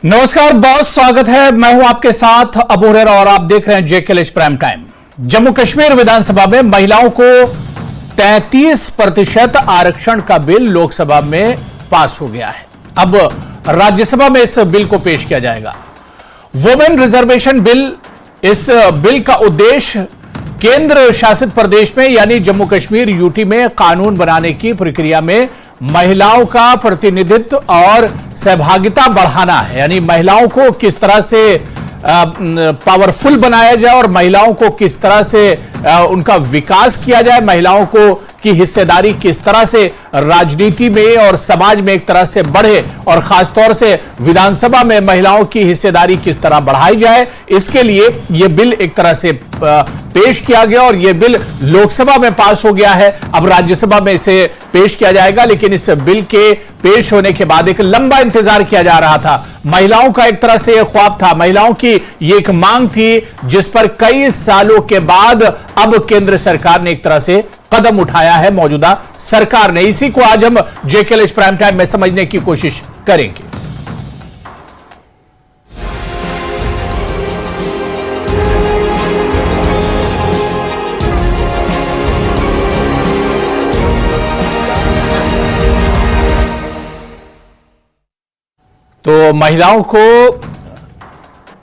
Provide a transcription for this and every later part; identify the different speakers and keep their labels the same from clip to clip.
Speaker 1: नमस्कार बॉस, स्वागत है। मैं हूं आपके साथ अबू हुरैरा और आप देख रहे हैं JKLH prime time. Jammu Kashmir विधानसभा में महिलाओं को 33% आरक्षण का बिल लोकसभा में पास हो गया है। अब राज्यसभा में इस बिल को पेश किया जाएगा। वुमेन रिजर्वेशन बिल, इस बिल का उद्देश्य केंद्र शासित प्रदेश में यानी जम्मू कश्मीर यूटी में कानून बनाने की प्रक्रिया में महिलाओं का प्रतिनिधित्व और सहभागिता बढ़ाना है। यानी महिलाओं को किस तरह से पावरफुल बनाया जाए और महिलाओं को किस तरह से उनका विकास किया जाए, महिलाओं को की हिस्सेदारी किस तरह से राजनीति में और समाज में एक तरह से बढ़े और खासतौर से विधानसभा में महिलाओं की हिस्सेदारी किस तरह बढ़ाई जाए, इसके लिए यह बिल एक तरह से पेश किया गया और यह बिल लोकसभा में पास हो गया है। अब राज्यसभा में इसे पेश किया जाएगा, लेकिन इस बिल के पेश होने के बाद एक लंबा इंतजार किया जा रहा था। महिलाओं का एक तरह से यह ख्वाब था, महिलाओं की ये एक मांग थी, जिस पर कई सालों के बाद अब केंद्र सरकार ने एक तरह से कदम उठाया है, मौजूदा सरकार ने। इसी को आज हम जेकेएलएच प्राइम टाइम में समझने की कोशिश करेंगे। तो महिलाओं को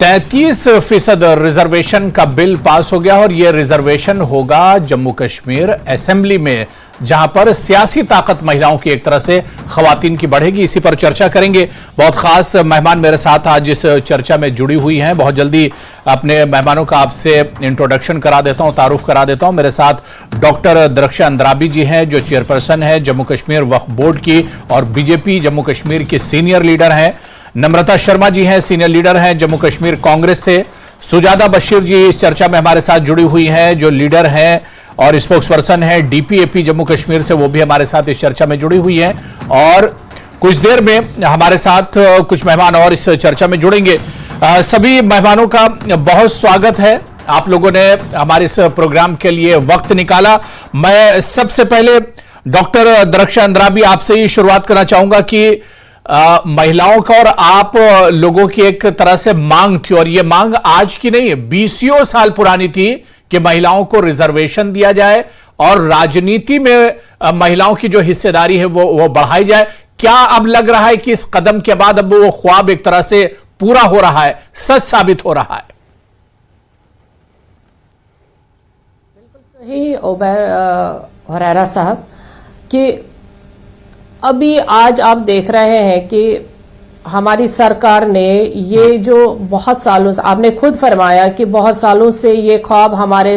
Speaker 1: 33% रिजर्वेशन का बिल पास हो गया और यह रिजर्वेशन होगा जम्मू कश्मीर असेंबली में, जहां पर सियासी ताकत महिलाओं की एक तरह से खवातीन की बढ़ेगी। इसी पर चर्चा करेंगे। बहुत खास मेहमान मेरे साथ आज इस चर्चा में जुड़ी हुई हैं। बहुत जल्दी अपने मेहमानों का आपसे इंट्रोडक्शन करा देता हूं, तारुफ करा देता हूं। मेरे साथ डॉक्टर दरक्षा अंद्राबी जी हैं, जो चेयरपर्सन है जम्मू कश्मीर वक्फ बोर्ड की और बीजेपी जम्मू कश्मीर की सीनियर लीडर हैं। नम्रता शर्मा जी हैं, सीनियर लीडर हैं जम्मू कश्मीर कांग्रेस से। सुजाता बशीर जी इस चर्चा में हमारे साथ जुड़ी हुई हैं, जो लीडर हैं और स्पोक्सपर्सन है डीपीएपी जम्मू कश्मीर से, वो भी हमारे साथ इस चर्चा में जुड़ी हुई हैं। और कुछ देर में हमारे साथ कुछ मेहमान और इस चर्चा में जुड़ेंगे। सभी मेहमानों का बहुत स्वागत है। आप लोगों ने हमारे इस प्रोग्राम के लिए वक्त निकाला। मैं सबसे पहले डॉक्टर दरक्षा अंद्राबी आपसे ही शुरुआत करना चाहूंगा कि महिलाओं का और आप लोगों की एक तरह से मांग थी, और यह मांग आज की नहीं है, 20 साल पुरानी थी कि महिलाओं को रिजर्वेशन दिया जाए और राजनीति में महिलाओं की जो हिस्सेदारी है वो बढ़ाई जाए। क्या अब लग रहा है कि इस कदम के बाद अब वो ख्वाब एक तरह से पूरा हो रहा है, सच साबित हो रहा है?
Speaker 2: बिल्कुल सही हुरैरा साहब कि अभी आज आप देख रहे हैं कि हमारी सरकार ने ये जो बहुत सालों से, आपने खुद फरमाया कि बहुत सालों से ये ख्वाब हमारे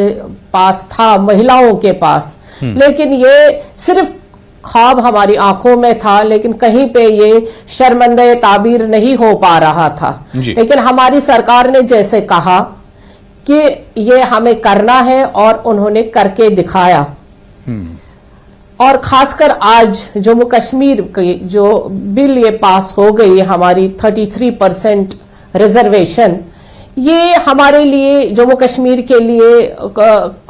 Speaker 2: पास था, महिलाओं के पास, लेकिन ये सिर्फ ख्वाब हमारी आंखों में था, लेकिन कहीं पे ये शर्मंदा ताबीर नहीं हो पा रहा था। लेकिन हमारी सरकार ने जैसे कहा कि ये हमें करना है और उन्होंने करके दिखाया। और खासकर आज जम्मू कश्मीर की जो बिल ये पास हो गई, हमारी 33% रिजर्वेशन, ये हमारे लिए जम्मू कश्मीर के लिए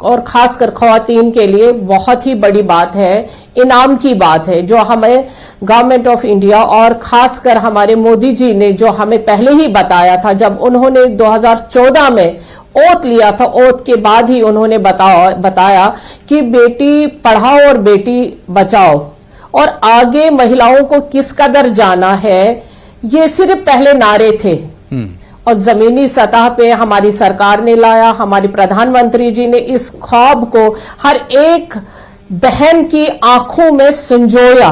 Speaker 2: और खासकर खवातीन के लिए बहुत ही बड़ी बात है, इनाम की बात है, जो हमें गवर्नमेंट ऑफ इंडिया और खासकर हमारे मोदी जी ने जो हमें पहले ही बताया था, जब उन्होंने 2014 में ओथ लिया था, ओथ के बाद ही उन्होंने बताया कि बेटी पढ़ाओ और बेटी बचाओ, और आगे महिलाओं को किस कदर जाना है, ये सिर्फ पहले नारे थे और जमीनी सतह पे हमारी सरकार ने लाया। हमारी प्रधानमंत्री जी ने इस ख्वाब को हर एक बहन की आंखों में संजोया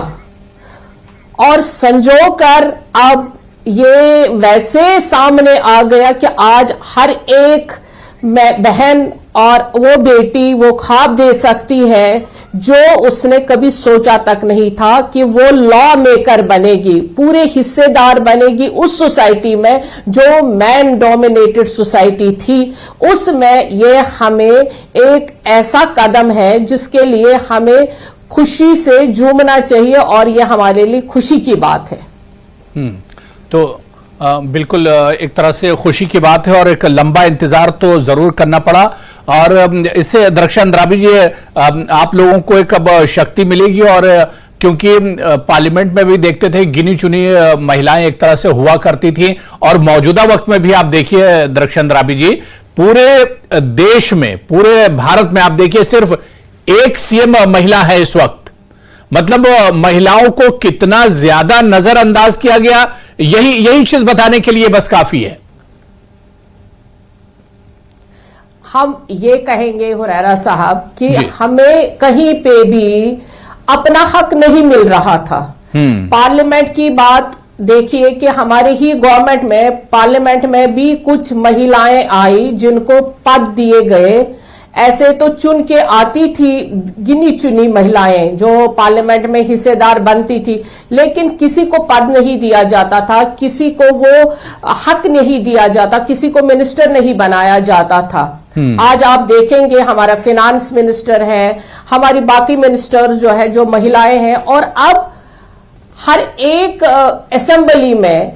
Speaker 2: और संजोकर अब ये वैसे सामने आ गया कि आज हर एक बहन और वो बेटी वो ख्वाब दे सकती है जो उसने कभी सोचा तक नहीं था कि वो लॉ मेकर बनेगी, पूरे हिस्सेदार बनेगी उस सोसाइटी में जो मैन डोमिनेटेड सोसाइटी थी। उसमें ये हमें एक ऐसा कदम है जिसके लिए हमें खुशी से झूमना चाहिए और ये हमारे लिए खुशी की बात है।
Speaker 1: तो बिल्कुल एक तरह से खुशी की बात है और एक लंबा इंतजार तो जरूर करना पड़ा। और इससे दरक्षा अंद्राबी जी, आप लोगों को एक अब शक्ति मिलेगी और क्योंकि पार्लियामेंट में भी देखते थे गिनी चुनी महिलाएं एक तरह से हुआ करती थी, और मौजूदा वक्त में भी आप देखिए दरख्शन द्राबी जी, पूरे देश में, पूरे भारत में आप देखिए सिर्फ एक सीएम महिला है इस वक्त। मतलब महिलाओं को कितना ज्यादा नजरअंदाज किया गया, यही चीज बताने के लिए बस काफी है।
Speaker 2: हम ये कहेंगे हुरैरा साहब कि हमें कहीं पे भी अपना हक नहीं मिल रहा था। पार्लियामेंट की बात देखिए कि हमारे ही गवर्नमेंट में, पार्लियामेंट में भी कुछ महिलाएं आई जिनको पद दिए गए। ऐसे तो चुन के आती थी गिनी चुनी महिलाएं जो पार्लियामेंट में हिस्सेदार बनती थी, लेकिन किसी को पद नहीं दिया जाता था, किसी को वो हक नहीं दिया जाता, किसी को मिनिस्टर नहीं बनाया जाता था। आज आप देखेंगे हमारा फिनांस मिनिस्टर है, हमारी बाकी मिनिस्टर जो है जो महिलाएं हैं, और अब हर एक असेंबली में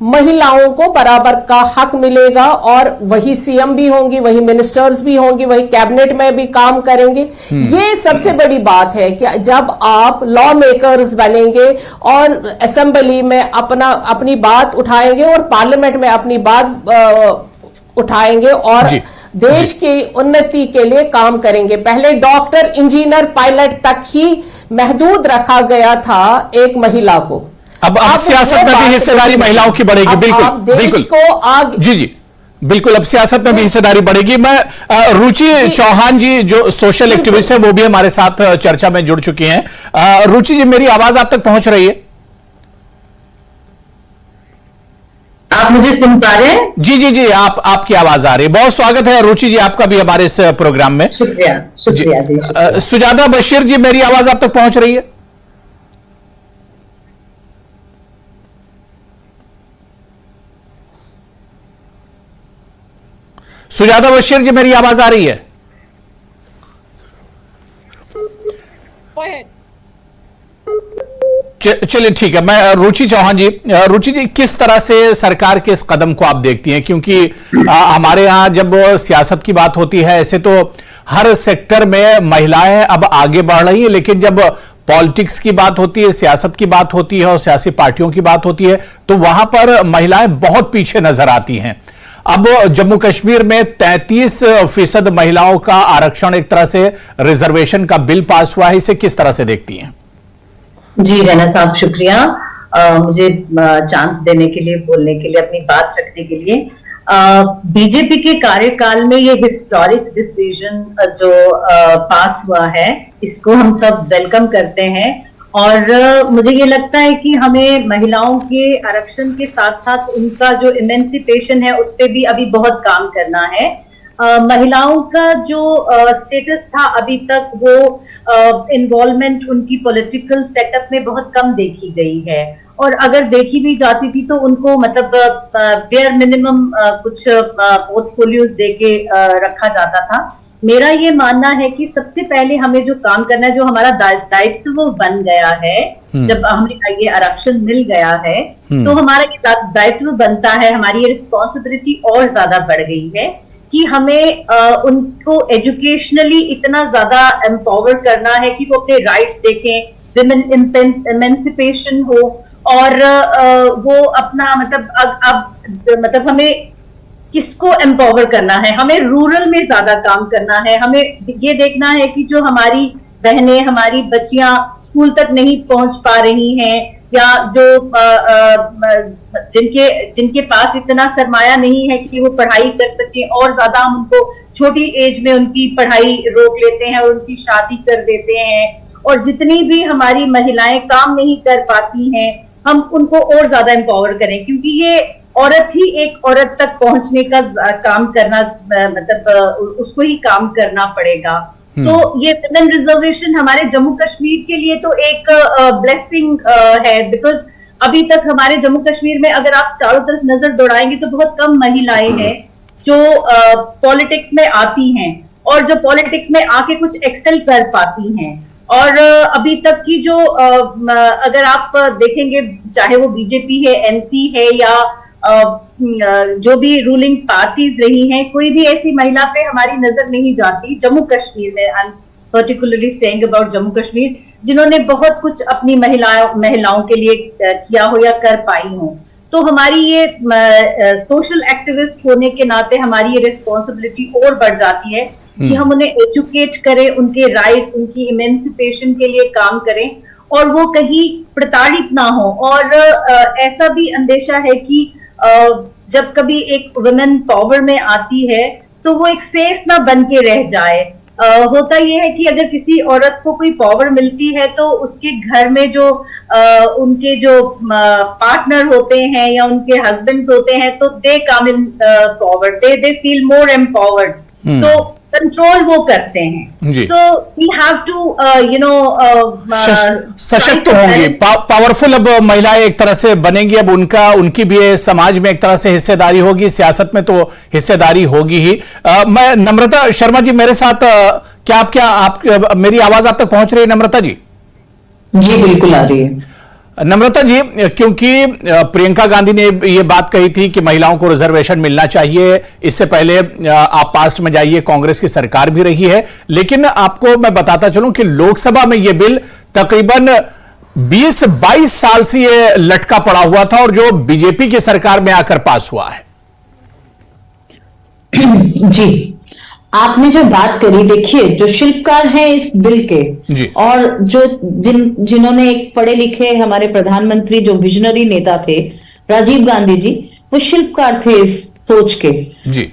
Speaker 2: महिलाओं को बराबर का हक मिलेगा, और वही सीएम भी होंगी, वही मिनिस्टर्स भी होंगी, वही कैबिनेट में भी काम करेंगे। ये सबसे बड़ी बात है कि जब आप लॉ मेकर्स बनेंगे और असेंबली में अपनी बात उठाएंगे और पार्लियामेंट में अपनी बात उठाएंगे और देश की उन्नति के लिए काम करेंगे। पहले डॉक्टर, इंजीनियर, पायलट तक ही महदूद रखा गया था एक महिला को।
Speaker 1: अब सियासत में भी हिस्सेदारी महिलाओं की बढ़ेगी। बिल्कुल बिल्कुल
Speaker 2: को आगे
Speaker 1: जी बिल्कुल, अब सियासत में भी हिस्सेदारी बढ़ेगी। मैं रुचि चौहान जी जो सोशल एक्टिविस्ट है वो भी हमारे साथ चर्चा में जुड़ चुकी हैं। रुचि जी, मेरी आवाज आप तक पहुंच रही है?
Speaker 3: आप मुझे सुन पा रहे हैं?
Speaker 1: जी, आपकी आवाज आ रही है। बहुत स्वागत है रुचि जी आपका भी हमारे इस प्रोग्राम में।
Speaker 3: शुक्रिया जी।
Speaker 1: सुजाता बशीर जी, मेरी आवाज आप तक पहुंच रही है? सुजाता बशीर जी, मेरी आवाज आ रही है? चलिए ठीक है। मैं रुचि चौहान जी, रुचि जी किस तरह से सरकार के इस कदम को आप देखती हैं? क्योंकि हमारे यहां जब सियासत की बात होती है ऐसे तो हर सेक्टर में महिलाएं अब आगे बढ़ रही हैं, लेकिन जब पॉलिटिक्स की बात होती है, सियासत की बात होती है और सियासी पार्टियों की बात होती है तो वहां पर महिलाएं बहुत पीछे नजर आती हैं। अब जम्मू कश्मीर में 33% महिलाओं का आरक्षण, एक तरह से रिजर्वेशन का बिल पास हुआ है, इसे किस तरह से देखती हैं?
Speaker 3: जी रैना साहब, शुक्रिया मुझे चांस देने के लिए, बोलने के लिए, अपनी बात रखने के लिए। बीजेपी के कार्यकाल में ये हिस्टोरिक डिसीजन जो पास हुआ है, इसको हम सब वेलकम करते हैं। और मुझे ये लगता है कि हमें महिलाओं के आरक्षण के साथ साथ उनका जो इमेंसिपेशन है उस पर भी अभी बहुत काम करना है। महिलाओं का जो स्टेटस था अभी तक, वो इन्वॉल्वमेंट उनकी पॉलिटिकल सेटअप में बहुत कम देखी गई है, और अगर देखी भी जाती थी तो उनको मतलब बेयर मिनिमम कुछ पोर्टफोलियोज देके रखा जाता था। मेरा ये मानना है कि सबसे पहले हमें जो काम करना है, जो हमारा दायित्व बन गया है, जब हमें ये आरक्षण मिल गया है तो हमारा ये दायित्व बनता है, हमारी ये रिस्पॉन्सिबिलिटी और ज्यादा बढ़ गई है कि हमें उनको एजुकेशनली इतना ज्यादा एम्पावर करना है कि वो अपने राइट्स देखें, विमेन एमेंसिपेशन हो, और वो अपना मतलब हमें किसको एम्पावर करना है, हमें रूरल में ज्यादा काम करना है। हमें ये देखना है कि जो हमारी बहनें, हमारी बच्चियां स्कूल तक नहीं पहुंच पा रही हैं, या जो जिनके पास इतना सरमाया नहीं है कि वो पढ़ाई कर सके, और ज्यादा हम उनको छोटी एज में उनकी पढ़ाई रोक लेते हैं और उनकी शादी कर देते हैं। और जितनी भी हमारी महिलाएं काम नहीं कर पाती हैं, हम उनको और ज्यादा एम्पावर करें, क्योंकि ये औरत ही एक औरत तक पहुंचने का काम करना, मतलब उसको ही काम करना पड़ेगा। तो ये विमेन रिजर्वेशन हमारे जम्मू कश्मीर के लिए तो एक ब्लेसिंग है, बिकॉज अभी तक हमारे जम्मू कश्मीर में अगर आप चारों तरफ नजर दौड़ाएंगे तो बहुत कम महिलाएं हैं जो पॉलिटिक्स में आती हैं और जो पॉलिटिक्स में आके कुछ एक्सेल कर पाती हैं। और अभी तक की जो अगर आप देखेंगे, चाहे वो बीजेपी है, एनसी है, या जो भी रूलिंग पार्टीज रही हैं, कोई भी ऐसी महिला पे हमारी नजर नहीं जाती जम्मू कश्मीर में। I am particularly saying about Jammu Kashmir, जिन्होंने बहुत कुछ अपनी महिलाओं के लिए किया हो या कर पाई हो। तो हमारी ये सोशल एक्टिविस्ट होने के नाते हमारी ये रिस्पॉन्सिबिलिटी और बढ़ जाती है कि हम उन्हें एजुकेट करें, उनके राइट्स, उनकी इमेंसिपेशन के लिए काम करें और वो कहीं प्रताड़ित ना हो। और ऐसा भी अंदेशा है कि जब कभी एक वुमेन पावर में आती है तो वो एक फेस ना बन के रह जाए। होता यह है कि अगर किसी औरत को कोई पावर मिलती है तो उसके घर में जो उनके जो पार्टनर होते हैं या उनके हस्बैंड्स होते हैं तो they come in power, they feel more empowered, तो कंट्रोल वो करते हैं। सो वी हैव टू
Speaker 1: सशक्त होंगी, पावरफुल अब महिलाएं एक तरह से बनेंगी, अब उनकी भी समाज में एक तरह से हिस्सेदारी होगी, सियासत में तो हिस्सेदारी होगी ही। मैं नम्रता शर्मा जी मेरे साथ, क्या आप मेरी आवाज आप तक पहुंच रही है नम्रता जी?
Speaker 3: जी बिल्कुल आ रही है
Speaker 1: नम्रता जी, क्योंकि प्रियंका गांधी ने ये बात कही थी कि महिलाओं को रिजर्वेशन मिलना चाहिए, इससे पहले आप पास्ट में जाइए, कांग्रेस की सरकार भी रही है, लेकिन आपको मैं बताता चलूं कि लोकसभा में यह बिल तकरीबन 20-22 साल से ये लटका पड़ा हुआ था और जो बीजेपी की सरकार में आकर पास हुआ है।
Speaker 4: जी, आपने जो बात करी, देखिए जो शिल्पकार हैं इस बिल के और जो जिन्होंने एक पढ़े लिखे हमारे प्रधानमंत्री जो विजनरी नेता थे राजीव गांधी जी, वो शिल्पकार थे इस सोच के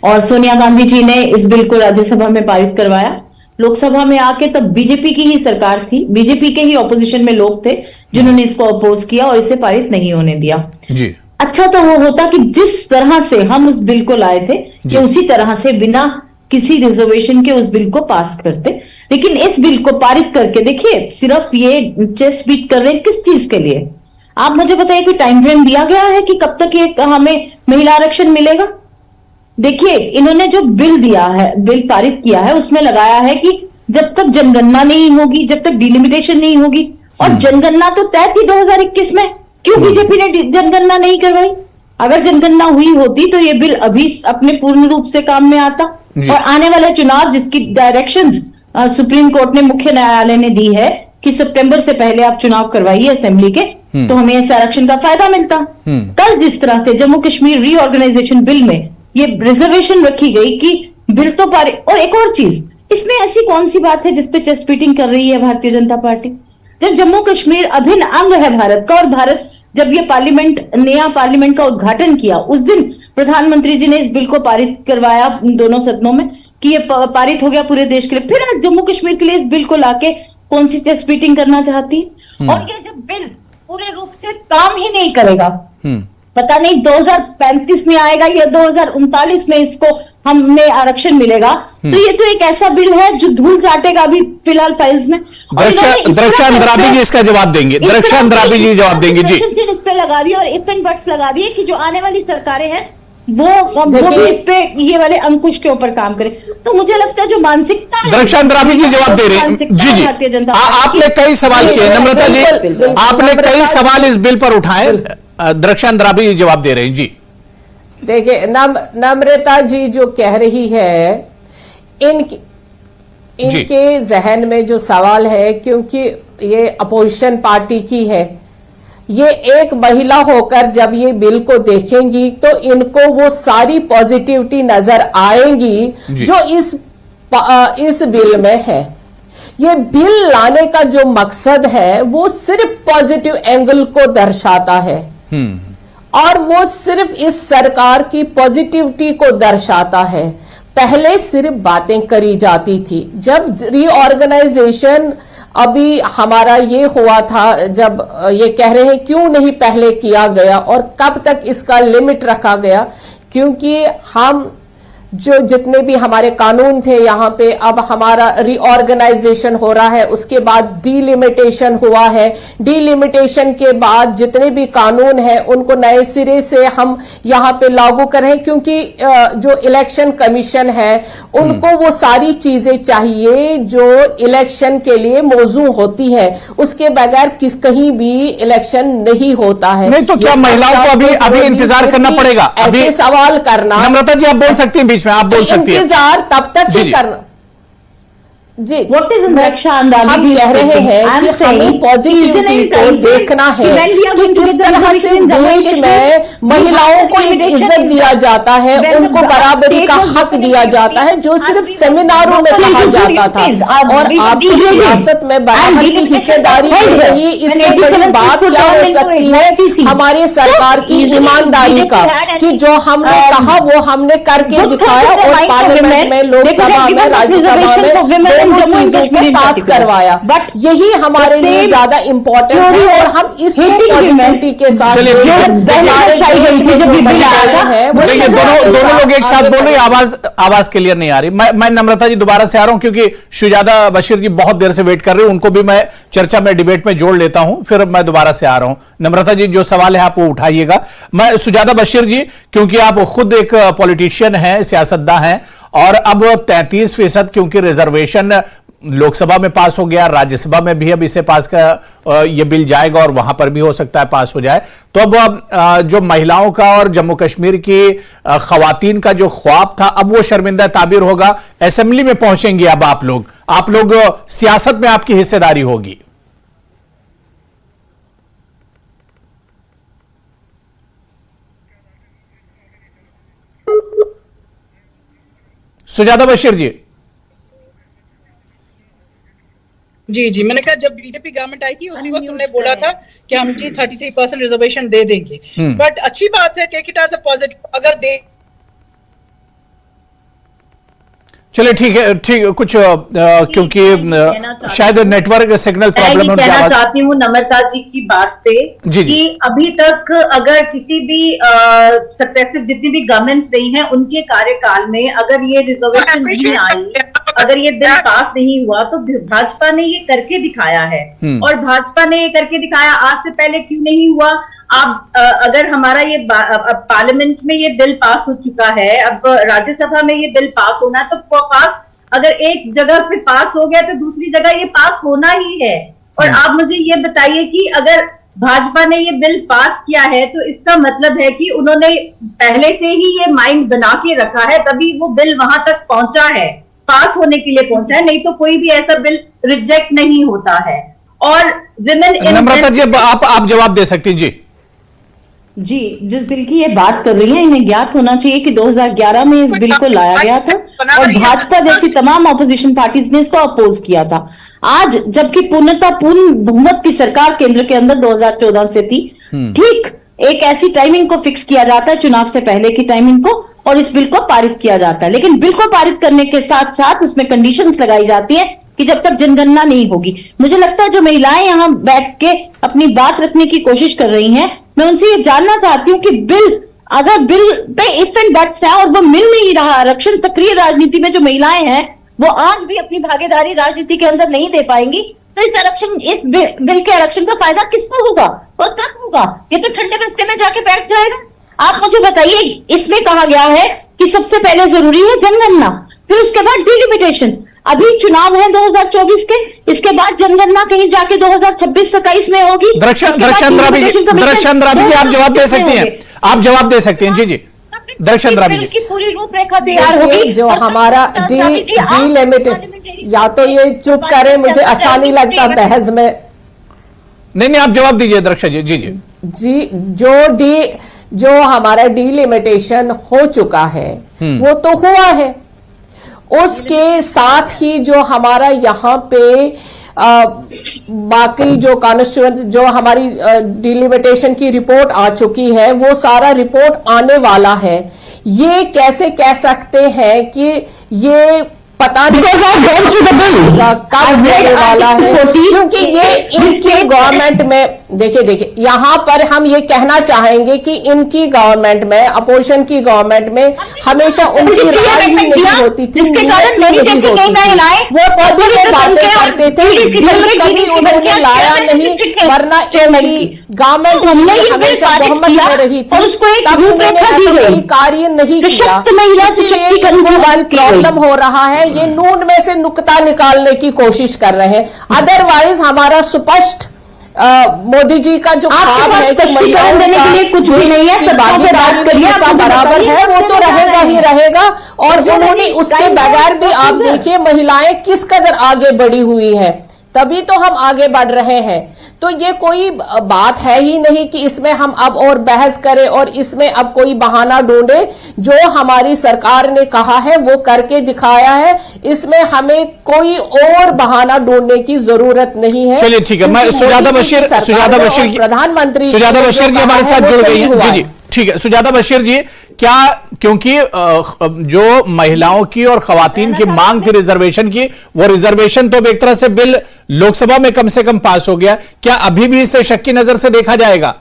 Speaker 4: और सोनिया गांधी जी ने इस बिल को राज्यसभा में पारित करवाया। लोकसभा में आके तब बीजेपी की ही सरकार थी, बीजेपी के ही ऑपोजिशन में लोग थे जिन्होंने इसको अपोज किया और इसे पारित नहीं होने दिया। अच्छा तो वो होता कि जिस तरह से हम उस बिल को लाए थे कि उसी तरह से बिना किसी रिजर्वेशन के उस बिल को पास करते, लेकिन इस बिल को पारित करके देखिए सिर्फ ये चेस्ट बीट कर रहे हैं किस चीज के लिए? आप मुझे बताइए कि टाइम फ्रेम दिया गया है कि कब तक ये हमें महिला आरक्षण मिलेगा? देखिए इन्होंने जो बिल दिया है, बिल पारित किया है, उसमें लगाया है कि जब तक जनगणना नहीं होगी, जब तक डिलिमिटेशन नहीं होगी, और जनगणना तो तय थी 2021 में, क्यों बीजेपी ने जनगणना नहीं करवाई? अगर जनगणना हुई होती तो ये बिल अभी अपने पूर्ण रूप से काम में आता और आने वाले चुनाव जिसकी डायरेक्शंस सुप्रीम कोर्ट ने, मुख्य न्यायालय ने दी है कि सितंबर से पहले आप चुनाव करवाइए असेंबली के, तो हमें इस आरक्षण का फायदा मिलता। कल जिस तरह से जम्मू कश्मीर रीऑर्गेनाइजेशन बिल में ये रिजर्वेशन रखी गई कि बिल तो पारित, और एक और चीज इसमें ऐसी कौन सी बात है जिसपे चेस्ट बीटिंग कर रही है भारतीय जनता पार्टी? जब जम्मू कश्मीर अभिन्न अंग है भारत का और भारत जब ये नया पार्लियामेंट का उद्घाटन किया उस दिन प्रधानमंत्री जी ने इस बिल को पारित करवाया दोनों सदनों में कि ये पारित हो गया पूरे देश के लिए, फिर आज जम्मू कश्मीर के लिए इस बिल को लाके कौन सी चेस्ट बीटिंग करना चाहती है? और ये जब बिल पूरे रूप से काम ही नहीं करेगा, पता नहीं 2035 में आएगा या 2039 में इसको हमें आरक्षण मिलेगा, तो ये तो एक ऐसा बिल है जो धूल चाटेगा अभी फिलहाल फाइल्स में।
Speaker 1: दृक्षा अंद्राबी जी इसका जवाब देंगे, दृक्षा अंद्राबी जी जवाब देंगे जी।
Speaker 4: इस पे लगा दिए और इफ एंड बट्स लगा दिए कि जो आने वाली सरकारें हैं वो भी इस पे ये वाले अंकुश के ऊपर काम करें। तो मुझे लगता है जो मानसिकता है,
Speaker 1: दृक्षा अंद्राबी जी जवाब दे रहे हैं। जी
Speaker 4: भारतीय जनता
Speaker 1: आपने कई सवाल किए नम्रता जी, आपने कई सवाल इस बिल पर उठाए, दृक्षा अंद्राबी जी जवाब दे रहे हैं। जी
Speaker 2: देखिए नम्रता जी जो कह रही है, इनके जहन में जो सवाल है, क्योंकि ये अपोजिशन पार्टी की है, ये एक महिला होकर जब ये बिल को देखेंगी तो इनको वो सारी पॉजिटिविटी नजर आएंगी जो इस बिल में है। ये बिल लाने का जो मकसद है वो सिर्फ पॉजिटिव एंगल को दर्शाता है और वो सिर्फ इस सरकार की पॉजिटिविटी को दर्शाता है। पहले सिर्फ बातें करी जाती थी। जब रीऑर्गेनाइजेशन अभी हमारा ये हुआ था, जब ये कह रहे हैं क्यों नहीं पहले किया गया और कब तक इसका लिमिट रखा गया, क्योंकि हम जो जितने भी हमारे कानून थे यहाँ पे, अब हमारा रीऑर्गेनाइजेशन हो रहा है, उसके बाद डीलिमिटेशन हुआ है, डीलिमिटेशन के बाद जितने भी कानून हैं उनको नए सिरे से हम यहाँ पे लागू करें, क्योंकि जो इलेक्शन कमीशन है उनको वो सारी चीजें चाहिए जो इलेक्शन के लिए मौजू होती है, उसके बगैर कहीं भी इलेक्शन नहीं होता है।
Speaker 1: नहीं तो क्या महिलाओं को अभी इंतजार करना पड़ेगा?
Speaker 2: ऐसे सवाल करना।
Speaker 1: नम्रता जी आप बोल सकती हैं, बीच में आप बोल सकती हैं।
Speaker 2: इंतजार तब तक ही करना। जी
Speaker 4: व्हाट इज रक्षा
Speaker 2: हम कह रहे हैं कि हमें पॉजिटिविटी को देखना है कि किस तरह से देश में महिलाओं को एक इज्जत दिया जाता है, उनको बराबरी का हक दिया जाता है, जो सिर्फ सेमिनारों में कहा जाता था। और आपकी सियासत में बराबर की हिस्सेदारी मिल रही, इससे बड़ी बात क्या हो सकती है हमारी सरकार की ईमानदारी का, कि जो हमने कहा वो हमने करके दिखाया और पार्लियामेंट में, लोकसभा में, राज्यसभा में चीजों को पास करवाया। बट यही हमारे लिए ज्यादा इम्पोर्टेंट है और हम इस पॉजिटिविटी के साथ
Speaker 1: दोनों लोग एक साथ बोल रहे, आवाज क्लियर नहीं आ रही। मैं नम्रता जी दोबारा से आ रहा हूं क्योंकि सुजाता बशीर जी बहुत देर से वेट कर रहे हैं, उनको भी मैं चर्चा में डिबेट में जोड़ लेता हूं, फिर मैं दोबारा से आ रहा हूं। नम्रता जी जो सवाल है आप वो उठाइएगा। मैं सुजाता बशीर जी, क्योंकि आप खुद एक पॉलिटिशियन हैं, सियासतदान हैं, और अब 33% क्योंकि रिजर्वेशन लोकसभा में पास हो गया, राज्यसभा में भी अब इसे पास का ये बिल जाएगा और वहां पर भी हो सकता है पास हो जाए, तो अब जो महिलाओं का और जम्मू कश्मीर की खवातीन का जो ख्वाब था अब वो शर्मिंदा ताबीर होगा। असेंबली में पहुंचेंगे अब आप लोग सियासत में आपकी हिस्सेदारी होगी। सुजाता बशीर जी।
Speaker 5: जी, मैंने कहा जब बीजेपी गवर्नमेंट आई थी उसी वक्त उन्होंने बोला था कि हम जी 33% रिजर्वेशन दे देंगे। बट अच्छी बात है, take it as a positive, अगर दे।
Speaker 1: चलिए ठीक है कुछ क्योंकि शायद नेटवर्क सिग्नल प्रॉब्लम
Speaker 3: कहना चाहती हूँ नम्रता जी की बात पे कि अभी तक अगर किसी भी सक्सेसिव जितनी भी गवर्नमेंट्स रही हैं उनके कार्यकाल में अगर ये रिजर्वेशन नहीं आई, अगर ये बिल पास नहीं हुआ, तो भाजपा ने ये करके दिखाया है। और भाजपा ने ये करके दिखाया, आज से पहले क्यों नहीं हुआ? अब अगर हमारा ये पार्लियामेंट में ये बिल पास हो चुका है, अब राज्यसभा में ये बिल पास होना है, तो पास अगर एक जगह पे पास हो गया तो दूसरी जगह ये पास होना ही है। और आप मुझे ये बताइए कि अगर भाजपा ने ये बिल पास किया है तो इसका मतलब है कि उन्होंने पहले से ही ये माइंड बना के रखा है, तभी वो बिल वहां तक पहुंचा है, पास होने के लिए पहुंचा है, नहीं तो कोई भी ऐसा बिल रिजेक्ट नहीं होता है। और विमेन,
Speaker 1: नम्रता जी आप जवाब दे सकती हैं।
Speaker 4: जी, जिस बिल की ये बात कर रही हैं, इन्हें ज्ञात होना चाहिए कि 2011 में इस बिल को लाया गया था और भाजपा जैसी तमाम ऑपोजिशन पार्टीज ने इसको अपोज किया था। आज जबकि पूर्ण बहुमत की सरकार केंद्र के अंदर 2014 से थी, ठीक एक ऐसी टाइमिंग को फिक्स किया जाता है, चुनाव से पहले की टाइमिंग को, और इस बिल को पारित किया जाता है। लेकिन बिल को पारित करने के साथ साथ उसमें कंडीशंस लगाई जाती है कि जब तक जनगणना नहीं होगी। मुझे लगता है जो महिलाएं यहां बैठ के अपनी बात रखने की कोशिश कर रही हैं, मैं उनसे ये जानना चाहती हूँ कि अगर bill pay if and buts है और वो मिल नहीं रहा, आरक्षण सक्रिय राजनीति में जो महिलाएं हैं वो आज भी अपनी भागीदारी राजनीति के अंदर नहीं दे पाएंगी, तो इस बिल के आरक्षण का फायदा किसको होगा और कब होगा? ये तो ठंडे बस्ते में जाके बैठ जाएगा। आप मुझे बताइए, इसमें कहा गया है कि सबसे पहले जरूरी है जनगणना, फिर उसके बाद डिलिमिटेशन। अभी चुनाव है 2024 के, इसके बाद जनगणना कहीं जाके 2026-27 में होगी।
Speaker 1: दरक्षेंद्रा भी आप जवाब दे सकती हैं, आप जवाब दे सकती हैं। जी दरक्षेंद्रा भी
Speaker 2: की पूरी रूपरेखा तैयार होगी। जो हमारा डिलिमिटेड, या तो ये चुप करे, मुझे अच्छा नहीं लगता बहस में।
Speaker 1: नहीं आप जवाब दीजिए दरक्षा जी।
Speaker 2: जी जो हमारा डिलिमिटेशन हो चुका है वो तो हुआ है, उसके साथ ही जो हमारा यहाँ पे बाकी जो कॉन्स्टिट्यूएंसी, जो हमारी डिलिमिटेशन की रिपोर्ट आ चुकी है, वो सारा रिपोर्ट आने वाला है। ये कैसे कह सकते हैं कि ये पता नहीं कब होने वाला है, क्योंकि ये इनकी गवर्नमेंट में देखिए यहाँ पर हम ये कहना चाहेंगे कि इनकी गवर्नमेंट में, अपोजिशन की गवर्नमेंट में हमेशा उनकी राय ही नहीं होती थी, वो बातें करते थे, कभी उन्होंने लाया नहीं, वरना इनकी गवर्नमेंट हमेशा बहुमत में रही थी, तब उन्होंने कार्य नहीं किया। प्रॉब्लम हो रहा है, ये नून में से नुक्ता निकालने की कोशिश कर रहे हैं। अदरवाइज हमारा स्पष्ट मोदी जी का जो ख्वाब है कि
Speaker 4: स्पष्टीकरण देने के लिए कुछ भी नहीं है, सबको पे बात करिए,
Speaker 2: हिस्सा बराबर है, वो तो रहेगा ही रहेगा। और उन्होंने उसके बगैर भी आप देखिए महिलाएं किस कदर आगे बढ़ी हुई है, तभी तो हम आगे बढ़ रहे हैं। तो ये कोई बात है ही नहीं कि इसमें हम अब और बहस करें और इसमें अब कोई बहाना ढूंढे। जो हमारी सरकार ने कहा है वो करके दिखाया है, इसमें हमें कोई और बहाना ढूंढने की जरूरत नहीं है।
Speaker 1: चलिए ठीक है, मैं सुजाता बशीर
Speaker 2: प्रधानमंत्री
Speaker 1: सुजाता बशीर जी हमारे साथ जुड़ गई हैं। जी जी ठीक है, सुजाता बशीर जी, क्या क्योंकि जो महिलाओं की और खवातीन की मांग थी रिजर्वेशन की, वो रिजर्वेशन तो एक तरह से बिल लोकसभा में कम से कम पास हो गया, क्या अभी भी इसे शक की नजर से देखा जाएगा?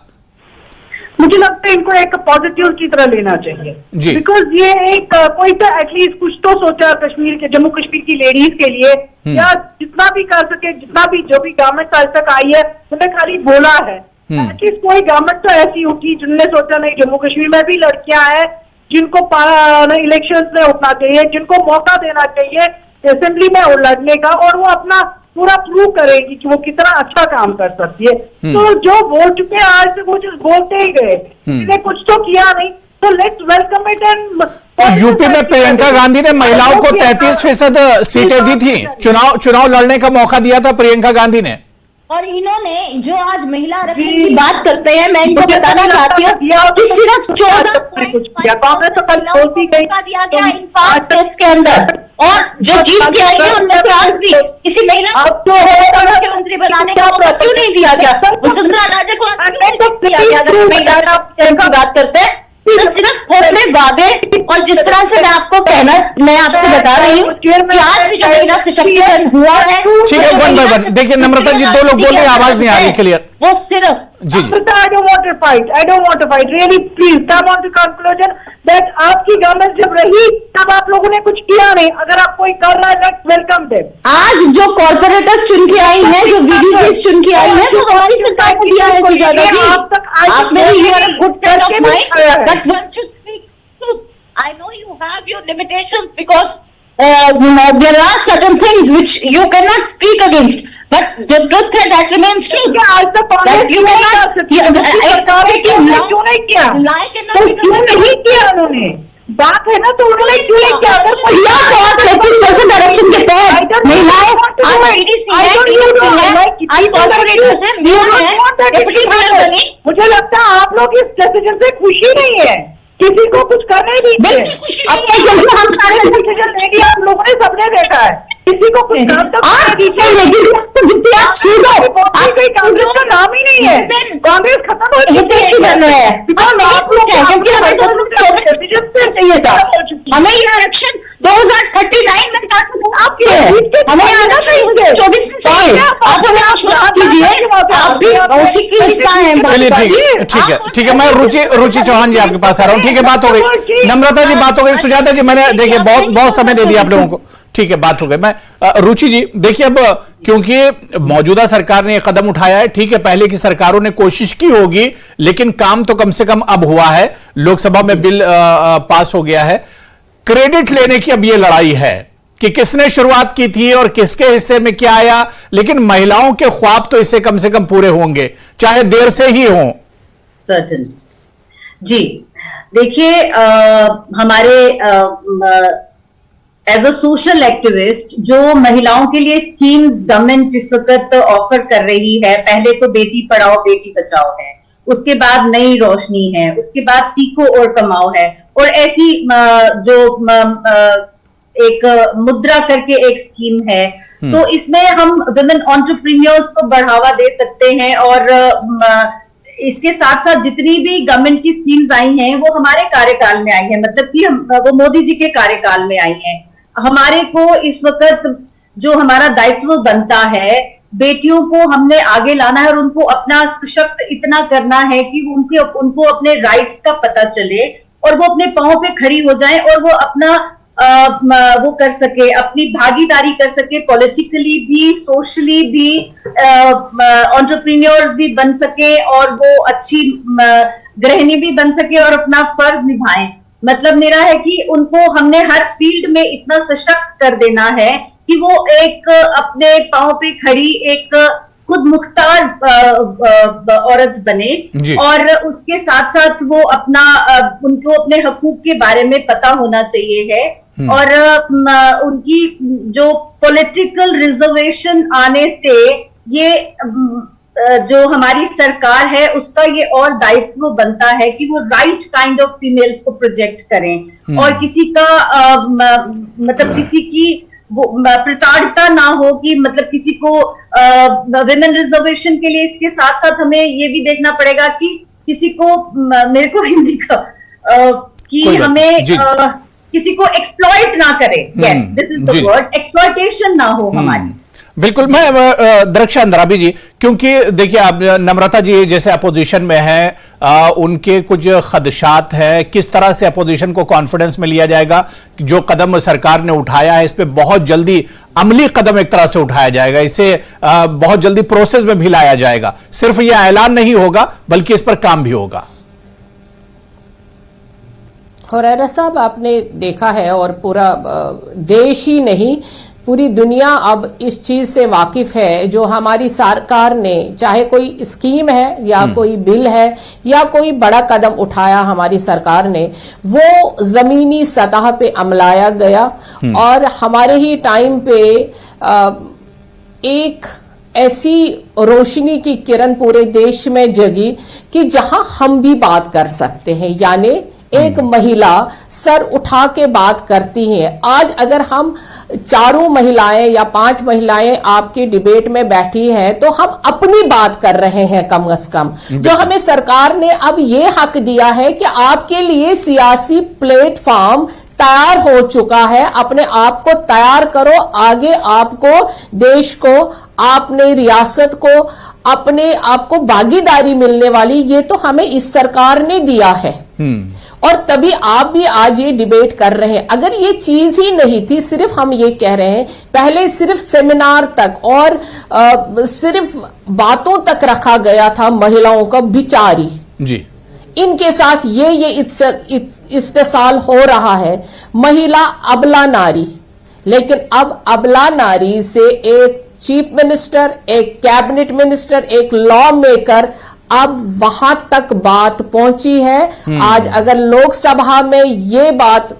Speaker 6: मुझे लगता है इनको एक पॉजिटिव की तरह लेना चाहिए जी, बिकॉज ये एक कोई तो एटलीस्ट कुछ तो सोचा कश्मीर के, जम्मू कश्मीर की लेडीज के लिए, या जितना भी कर सके, जितना भी जो भी गवर्नमेंट आज तक आई है उन्हें खाली बोला है। एटलीस्ट कोई गवर्नमेंट तो ऐसी उठी जिनने सोचा नहीं जम्मू कश्मीर में भी लड़कियां हैं जिनको इलेक्शंस में उठना चाहिए, जिनको मौका देना चाहिए असेंबली में लड़ने का, और वो अपना पूरा प्रूव करेगी कि वो कितना अच्छा काम कर सकती है। तो जो बोल चुके हैं आज से वो जो बोलते ही गए, इन्हें कुछ तो किया नहीं, तो let's welcome it. And
Speaker 1: UP में प्रियंका गांधी ने महिलाओं को 33% सीटें दी थी, चुनाव लड़ने का मौका दिया था प्रियंका गांधी ने।
Speaker 4: और इन्होंने जो आज महिला आरक्षण की बात करते हैं, मैं इनको बताना चाहती हूँ कि सिर्फ 14 दिया गया इन 5 स्टेट्स के अंदर, और जो जीत के आई है उनमें से आज भी किसी महिला को मुख्यमंत्री बनाने का मौका क्यों नहीं दिया गया? वसुंधरा राजे को दिया गया? अगर महिला की बात करते हैं तो सिर्फ थोड़े वादे, और जिस तरह से मैं आपसे बता रही हूँ कि आज भी जो महिला सशक्तिकरण हुआ है।
Speaker 1: ठीक है, वन बाय वन देखिए, नम्रता जी 2 लोग बोल रहे हैं, आवाज नहीं आ रही क्लियर।
Speaker 4: वो सिर्फ
Speaker 1: जी
Speaker 6: I don't want to fight. Really, please come on to conclusion that आपकी गवर्नमेंट जब रही तब आप लोगों ने कुछ किया नहीं। अगर आप कोई कर रहा है, let's welcome them।
Speaker 4: आज जो कॉर्पोरेटर्स चुन के आई है, जो वीडीसी चुन के आई है, वो हमारी सरकार ने दिया है। सुजाता जी, आप मेरी good set of mind, but one should speak truth. I know you have your limitations because there are certain things which you cannot speak against, but the truth है that remains true.
Speaker 6: आज तक Congress
Speaker 4: you cannot
Speaker 6: क्यों नहीं किया? क्यों नहीं किया उन्होंने? बात है ना, तो उन्होंने क्यों नहीं किया?
Speaker 4: 33% आरक्षण के तहत महिलाएं
Speaker 6: मुझे लगता है आप लोग इस डिसीजन से खुशी नहीं है, किसी को कुछ करने नहीं दिए। हम सारे डिसीजन ले लिया, आप लोगों ने सबने देखा है, किसी को कुछ काम तो कांग्रेस का नाम ही नहीं है, कांग्रेस खत्म हो
Speaker 4: चाहिए था। हमें ये आरक्षण 2039 में आपके हमें आरक्षण 24 में चाहिए। आप हमें आश्वस्त कीजिए, आप भी उसी की हिस्सा है।
Speaker 1: चलिए ठीक है, मैं रुचि चौहान जी आपके पास आ रहा हूँ। ठीक है, बात हो गई, नम्रता जी बात हो गई, सुजाता जी मैंने देखिए बहुत समय दे दिया आप लोगों को। ठीक है, बात हो गई। मैं रुचि जी देखिए, अब क्योंकि मौजूदा सरकार ने यह कदम उठाया है, ठीक है, पहले की सरकारों ने कोशिश की होगी, लेकिन काम तो कम से कम अब हुआ है, लोकसभा में बिल पास हो गया है। क्रेडिट लेने की अब ये लड़ाई है कि किसने शुरुआत की थी और किसके हिस्से में क्या आया, लेकिन महिलाओं के ख्वाब तो इससे कम से कम पूरे होंगे, चाहे देर से ही हों।
Speaker 3: सर्टेन जी, देखिए हमारे एज अ सोशल एक्टिविस्ट जो महिलाओं के लिए स्कीम्स गवर्नमेंट इस वक्त ऑफर कर रही है, पहले तो बेटी पढ़ाओ बेटी बचाओ है, उसके बाद नई रोशनी है, उसके बाद सीखो और कमाओ है, और ऐसी जो एक मुद्रा करके एक स्कीम है। तो इसमें हम वुमेन एंटरप्रेन्योर्स को बढ़ावा दे सकते हैं, और इसके साथ साथ जितनी भी गवर्नमेंट की स्कीम्स आई हैं वो हमारे कार्यकाल में आई है, मतलब कि वो मोदी जी के कार्यकाल में आई हैं। हमारे को इस वक्त जो हमारा दायित्व बनता है, बेटियों को हमने आगे लाना है और उनको अपना सशक्त इतना करना है कि उनको अपने राइट्स का पता चले और वो अपने पांव पे खड़ी हो जाएं, और वो अपना वो कर सके, अपनी भागीदारी कर सके, पॉलिटिकली भी, सोशली भी, एंटरप्रेन्योर्स भी बन सके, और वो अच्छी गृहिणी भी बन सके और अपना फर्ज निभाएं। मतलब मेरा है कि उनको हमने हर फील्ड में इतना सशक्त कर देना है कि वो एक अपने पांव पे खड़ी एक खुद मुख्तार औरत बने और उसके साथ साथ वो उनको अपने हकूक के बारे में पता होना चाहिए है और उनकी जो पॉलिटिकल रिजर्वेशन आने से ये जो हमारी सरकार है उसका ये और दायित्व बनता है कि वो राइट काइंड ऑफ फीमेल्स को प्रोजेक्ट करें और किसी का मतलब किसी की वो प्रताड़िता ना हो कि मतलब किसी को विमेन रिजर्वेशन के लिए इसके साथ साथ हमें ये भी देखना पड़ेगा कि किसी को मेरे को हिंदी का कि हमें किसी को एक्सप्लॉइट ना करें, yes this is the word, exploitation ना हो हमारी।
Speaker 1: बिल्कुल। मैं दरख्शां अंद्राबी जी, क्योंकि देखिए आप नम्रता जी जैसे अपोजिशन में है, उनके कुछ खदशात है, किस तरह से अपोजिशन को कॉन्फिडेंस में लिया जाएगा कि जो कदम सरकार ने उठाया है इस पे बहुत जल्दी अमली कदम एक तरह से उठाया जाएगा, इसे बहुत जल्दी प्रोसेस में भी लाया जाएगा, सिर्फ यह ऐलान नहीं होगा बल्कि इस पर काम भी होगा।
Speaker 2: हुरैरा साहब, आपने देखा है और पूरा देश ही नहीं पूरी दुनिया अब इस चीज से वाकिफ है, जो हमारी सरकार ने चाहे कोई स्कीम है या कोई बिल है या कोई बड़ा कदम उठाया हमारी सरकार ने, वो जमीनी सतह पे अमलाया गया और हमारे ही टाइम पे एक ऐसी रोशनी की किरण पूरे देश में जगी कि जहां हम भी बात कर सकते हैं, यानी एक महिला सर उठा के बात करती है। आज अगर हम 4 महिलाएं या 5 महिलाएं आपकी डिबेट में बैठी हैं तो हम अपनी बात कर रहे हैं कम से कम। जो हमें सरकार ने अब ये हक दिया है कि आपके लिए सियासी प्लेटफॉर्म तैयार हो चुका है, अपने आप को तैयार करो, आगे आपको देश को, आपने रियासत को, अपने आप को भागीदारी मिलने वाली, ये तो हमें इस सरकार ने दिया है और तभी आप भी आज ये डिबेट कर रहे हैं। अगर ये चीज ही नहीं थी, सिर्फ हम ये कह रहे हैं, पहले सिर्फ सेमिनार तक और सिर्फ बातों तक रखा गया था महिलाओं का बिचारी जी, इनके साथ ये इस्तेसाल हो रहा है महिला अबला नारी, लेकिन अब अबला नारी से एक चीफ मिनिस्टर, एक कैबिनेट मिनिस्टर, एक लॉ मेकर, अब वहां तक बात पहुंची है। आज अगर लोकसभा में ये बात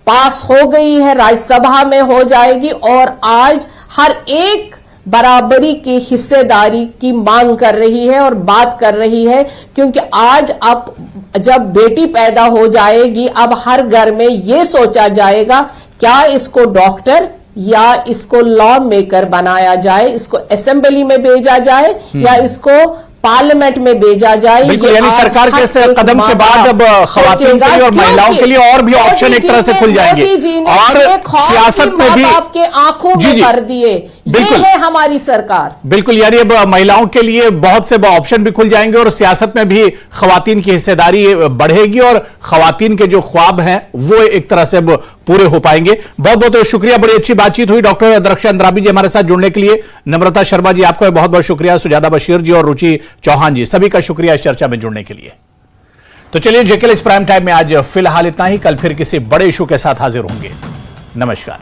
Speaker 2: पास हो गई है, राज्यसभा में हो जाएगी और आज हर एक बराबरी की हिस्सेदारी की मांग कर रही है और बात कर रही है, क्योंकि आज अब जब बेटी पैदा हो जाएगी अब हर घर में ये सोचा जाएगा क्या इसको डॉक्टर या इसको लॉ मेकर बनाया जाए, इसको असेंबली में भेजा जाए या इसको पार्लियामेंट में भेजा जाए।
Speaker 1: बिल्कुल, यानी सरकार के इस कदम के बाद अब खवातीन के लिए और महिलाओं के लिए और भी ऑप्शन एक तरह से खुल जाएंगे और सियासत में भी
Speaker 2: आपके आंखों में भर दिए। ये है हमारी सरकार।
Speaker 1: बिल्कुल, यानी अब महिलाओं के लिए बहुत से ऑप्शन भी खुल जाएंगे और सियासत में भी खवातीन की हिस्सेदारी बढ़ेगी और खवातीन के जो ख्वाब हैं वो एक तरह से अब पूरे हो पाएंगे। बहुत बहुत शुक्रिया, बड़ी अच्छी बातचीत हुई। डॉक्टर दरख्शां अंद्राबी जी हमारे साथ जुड़ने के लिए, नम्रता शर्मा जी आपका बहुत बहुत शुक्रिया, सुजाता बशीर जी और रुचि चौहान जी सभी का शुक्रिया इस चर्चा में जुड़ने के लिए। तो चलिए जेकेएल प्राइम टाइम में आज फिलहाल इतना ही, कल फिर किसी बड़े इशू के साथ हाजिर होंगे। नमस्कार।